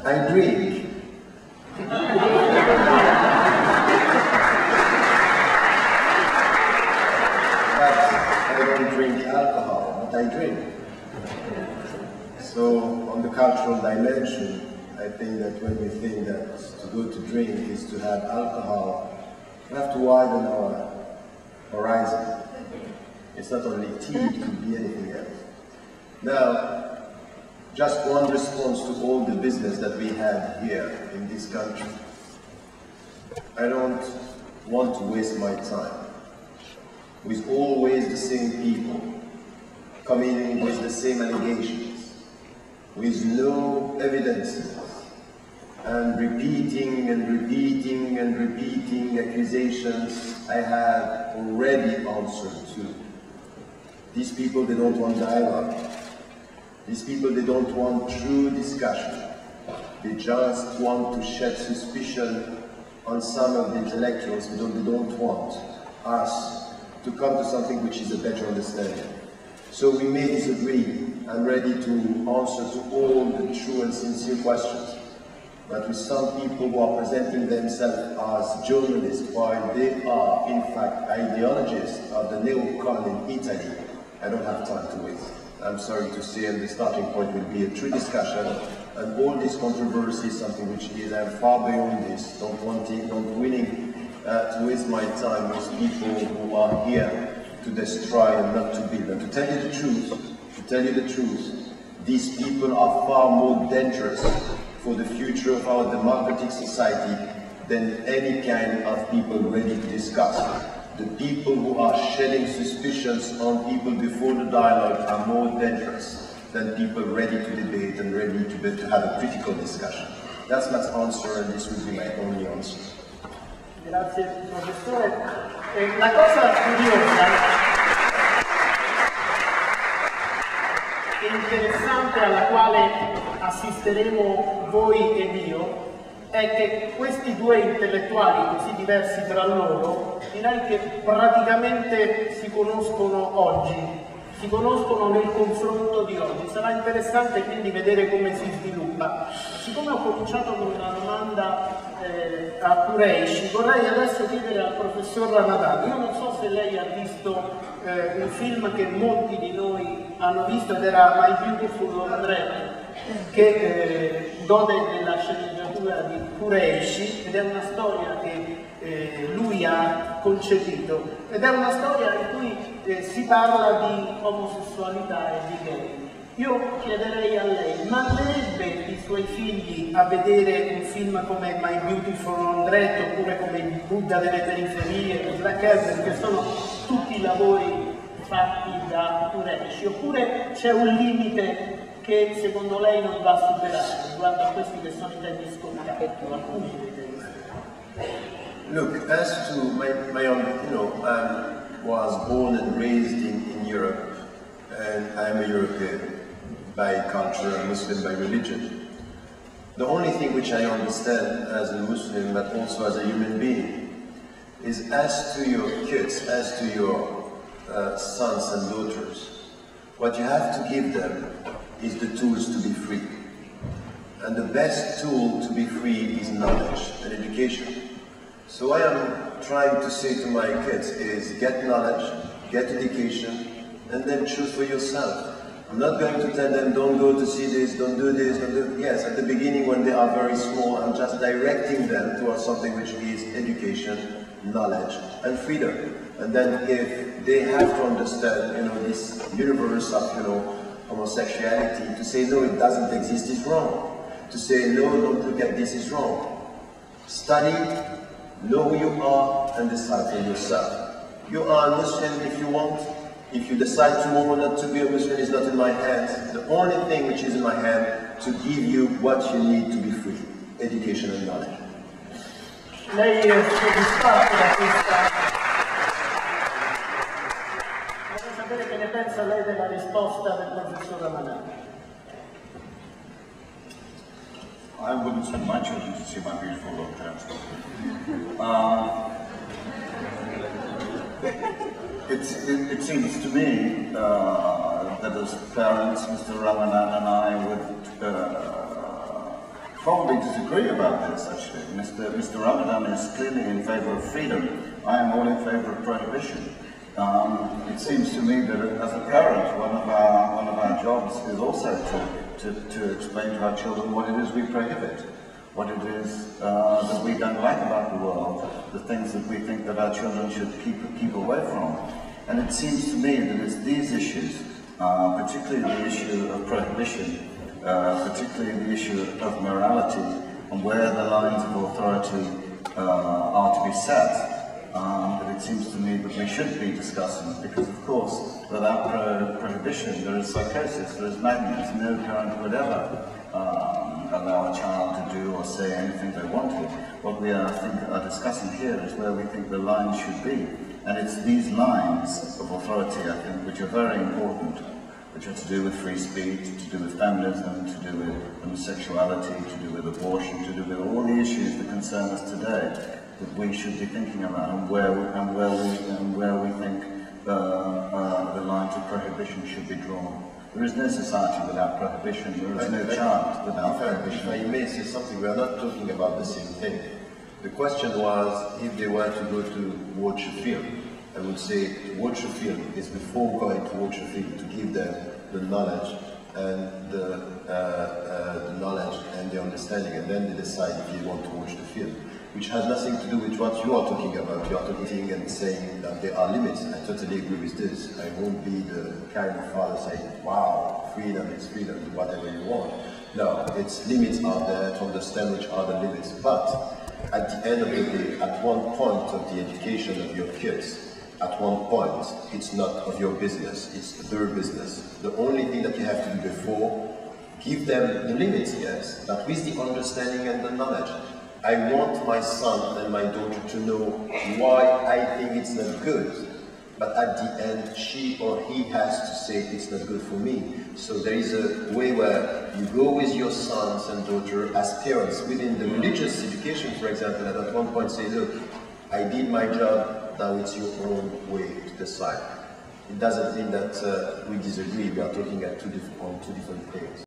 I drink. But I don't drink alcohol, but I drink. So, on the cultural dimension, I think that when we think that to go to drink is to have alcohol, we have to widen our horizon. It's not only tea, it could be anything else. Now, just one response to all the business that we had here in this country. I don't want to waste my time with always the same people coming with the same allegations, with no evidences, and repeating and repeating and repeating accusations I have already answered to. These people, they don't want dialogue. These people, they don't want true discussion. They just want to shed suspicion on some of the intellectuals, but they don't want us to come to something which is a better understanding. So we may disagree. I'm ready to answer to all the true and sincere questions. But with some people who are presenting themselves as journalists, while they are in fact ideologists of the neocon in Italy, I don't have time to waste. I'm sorry to say, and the starting point will be a true discussion, and all this controversy is something which is, I'm far beyond this, not willing to waste my time with people who are here to destroy and not to build. And to tell you the truth, these people are far more dangerous for the future of our democratic society than any kind of people ready to discuss. The people who are shedding suspicions on people before the dialogue are more dangerous than people ready to debate and ready to have a critical discussion. That's my answer, and this will be my only answer. Grazie professore. La cosa curiosa e interessante alla quale assisteremo voi ed io è che questi due intellettuali così diversi tra loro, direi che praticamente si conoscono oggi, si conoscono nel confronto di oggi. Sarà interessante quindi vedere come si sviluppa. Siccome ho cominciato con una domanda a Qureshi, vorrei adesso chiedere al professor Ramadan. Io non so se lei ha visto un film che molti di noi hanno visto, ed era My Beautiful Andrea, che gode della sceneggiatura di Qureshi, ed è una storia che lui ha concepito, ed è una storia in cui si parla di omosessualità e di gay. Io chiederei a lei, manderebbe i suoi figli a vedere un film come My Beautiful Andret, oppure come Il Buddha delle periferie, Black Heaven, che sono tutti lavori fatti da Qureshi, oppure c'è un limite che secondo lei non va superato riguardo a questi che sono i temi scontati, alcuni dei temi scontati? Look, as to my own, I was born and raised in Europe, and I'm a European by culture, a Muslim by religion. The only thing which I understand as a Muslim, but also as a human being, is as to your kids, as to your sons and daughters, what you have to give them is the tools to be free. And the best tool to be free is knowledge and education. So what I am trying to say to my kids is get knowledge, get education, and then choose for yourself. I'm not going to tell them don't go to see this, don't do this, don't do. Yes, at the beginning when they are very small, I'm just directing them towards something which is education, knowledge, and freedom. And then if they have to understand, this universe of, homosexuality, to say no, it doesn't exist is wrong. To say no, don't look at this is wrong. Study, know who you are, and decide for yourself. You are a Muslim if you want. If you decide tomorrow not to be a Muslim, is not in my hands. The only thing which is in my hand to give you what you need to be free, education and knowledge. Lei è soddisfatto da questa... Vorrei sapere che ne pensa lei della risposta del professor Ramadan. I wouldn't spend my children to see My Beautiful It seems to me that as parents, Mr. Ramadan and I would probably disagree about this, actually. Mr. Ramadan is clearly in favour of freedom. I am all in favour of prohibition. It seems to me that as a parent, one of our jobs is also to explain to our children what it is we prohibit, what it is that we don't like about the world, the things that we think that our children should keep away from. And it seems to me that it's these issues, particularly the issue of prohibition, particularly the issue of morality, and where the lines of authority are to be set, that it seems to me that we should be discussing, because of course without prohibition there is psychosis, there is madness. No parent would ever allow a child to do or say anything they want to. What we are discussing here is where we think the lines should be, and it's these lines of authority, I think, which are very important, which are to do with free speech, to do with feminism, to do with homosexuality, to do with abortion, to do with all the issues that concern us today, that we should be thinking about, and where we think the lines of prohibition should be drawn. There is no society without prohibition. There is no child without prohibition. If I may say something, we are not talking about the same thing. The question was, if they were to go to watch a film, I would say to watch a film is before going to watch a film, to give them the knowledge and the knowledge and the understanding, and then they decide if they want to watch the film, which has nothing to do with what you are talking about. You are talking and saying that there are limits. I totally agree with this. I won't be the kind of father saying, wow, freedom is freedom, do whatever you want. No, its limits are there to understand which are the limits. But at the end of the day, at one point of the education of your kids, at one point, it's not of your business, it's their business. The only thing that you have to do before, give them the limits, yes, but with the understanding and the knowledge. I want my son and my daughter to know why I think it's not good, but at the end, she or he has to say it's not good for me. So there is a way where you go with your sons and daughter as parents within the religious education, for example, and at one point say, look, I did my job, now it's your own way to decide. It doesn't mean that we disagree, we are talking on two different things.